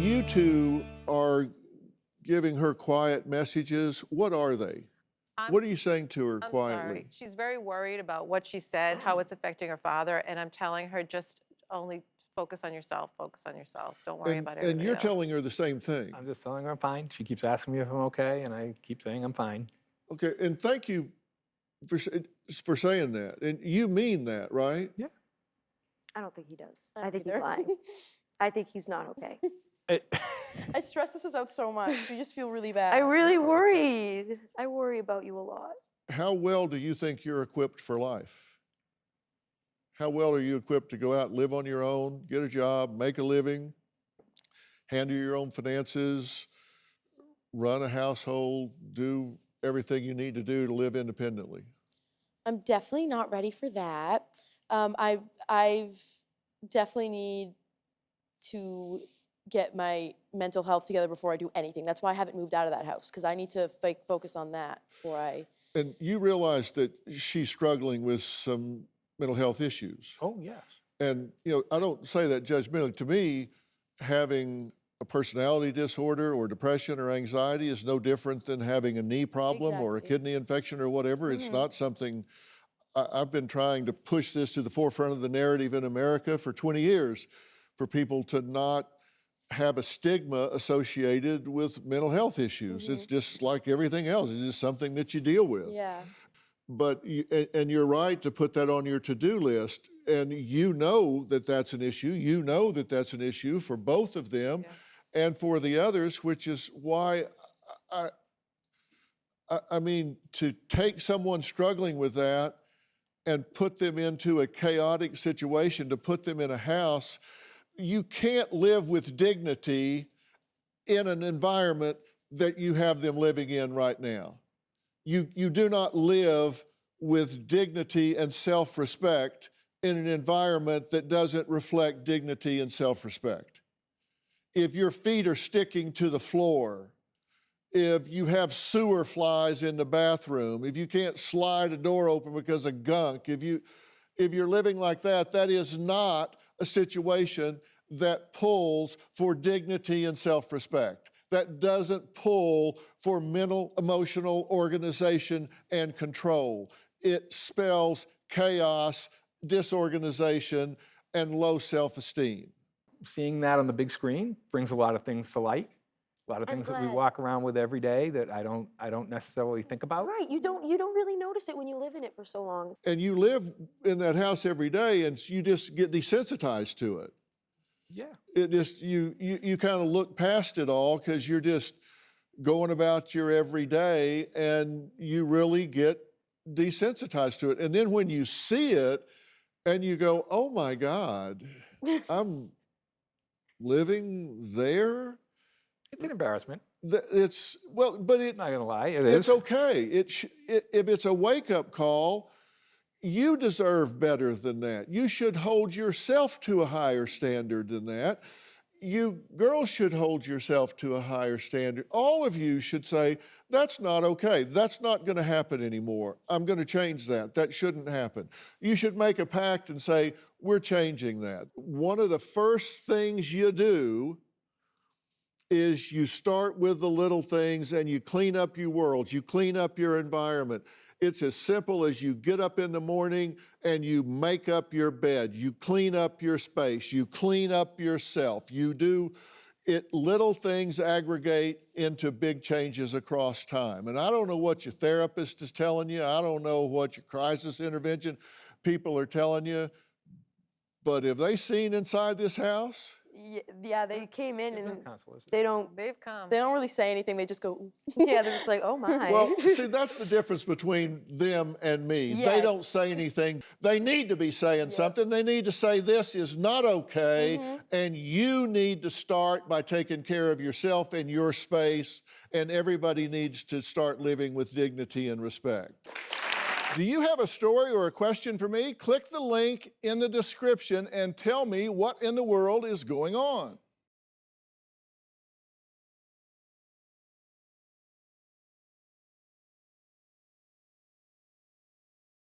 you two are giving her quiet messages. What are they? What are you saying to her quietly? Sorry. She's very worried about what she said, how it's affecting her father, and I'm telling her just only focus on yourself, focus on yourself. Don't worry about everybody And you're else. telling her the same thing. I'm just telling her I'm fine. She keeps asking me if I'm okay, and I keep saying I'm fine. Okay, and thank you for saying that. And you mean that, right? Yeah. I don't think he does. I think he's lying. I think he's not okay. I stress this out so much. You just feel really bad. I really worried. I worry about you a lot. How well do you think you're equipped for life? How well are you equipped to go out and live on your own, get a job, make a living, handle your own finances, run a household, do everything you need to do to live independently? I'm definitely not ready for that. I've definitely need to get my mental health together before I do anything. That's why I haven't moved out of that house, because I need to focus on that before I... And you realize that she's struggling with some mental health issues. Oh, yes. And, you know, I don't say that judgmentally. To me, having a personality disorder or depression or anxiety is no different than having a knee problem or a kidney infection or whatever. It's not something... I've been trying to push this to the forefront of the narrative in America for 20 years, for people to not have a stigma associated with mental health issues. It's just like everything else. It's just something that you deal with. Yeah. But, and you're right to put that on your to-do list. And you know that that's an issue. You know that that's an issue for both of them and for the others, which is why I mean, to take someone struggling with that and put them into a chaotic situation, to put them in a house, you can't live with dignity in an environment that you have them living in right now. You do not live with dignity and self-respect in an environment that doesn't reflect dignity and self-respect. If your feet are sticking to the floor, if you have sewer flies in the bathroom, if you can't slide a door open because of gunk, if you're living like that, that is not a situation that pulls for dignity and self-respect. That doesn't pull for mental, emotional organization and control. It spells chaos, disorganization, and low self-esteem. Seeing that on the big screen brings a lot of things to light. A lot of things that we walk around with every day that I don't necessarily think about. Right, you don't really notice it when you live in it for so long. And you live in that house every day, and you just get desensitized to it. Yeah. It just, you kind of look past it all because you're just going about your everyday, and you really get desensitized to it. And then when you see it and you go, oh my God, I'm living there? It's an embarrassment. It's, well, but I'm not gonna lie, it is. It's okay. If it's a wake-up call, you deserve better than that. You should hold yourself to a higher standard than that. You girls should hold yourself to a higher standard. All of you should say, that's not okay. That's not gonna happen anymore. I'm gonna change that. That shouldn't happen. You should make a pact and say, we're changing that. One of the first things you do is you start with the little things and you clean up your world, you clean up your environment. It's as simple as you get up in the morning and you make up your bed, you clean up your space, you clean up yourself. You do it, little things aggregate into big changes across time. And I don't know what your therapist is telling you, I don't know what your crisis intervention people are telling you, but have they seen inside this house? Yeah, they came in and They've come. They don't really say anything. They just go, yeah, they're just like, oh my. Well, see, that's the difference between them and me. They don't say anything. They need to be saying something. They need to say, this is not okay, and you need to start by taking care of yourself and your space, and everybody needs to start living with dignity and respect. Do you have a story or a question for me? Click the link in the description and tell me what in the world is going on.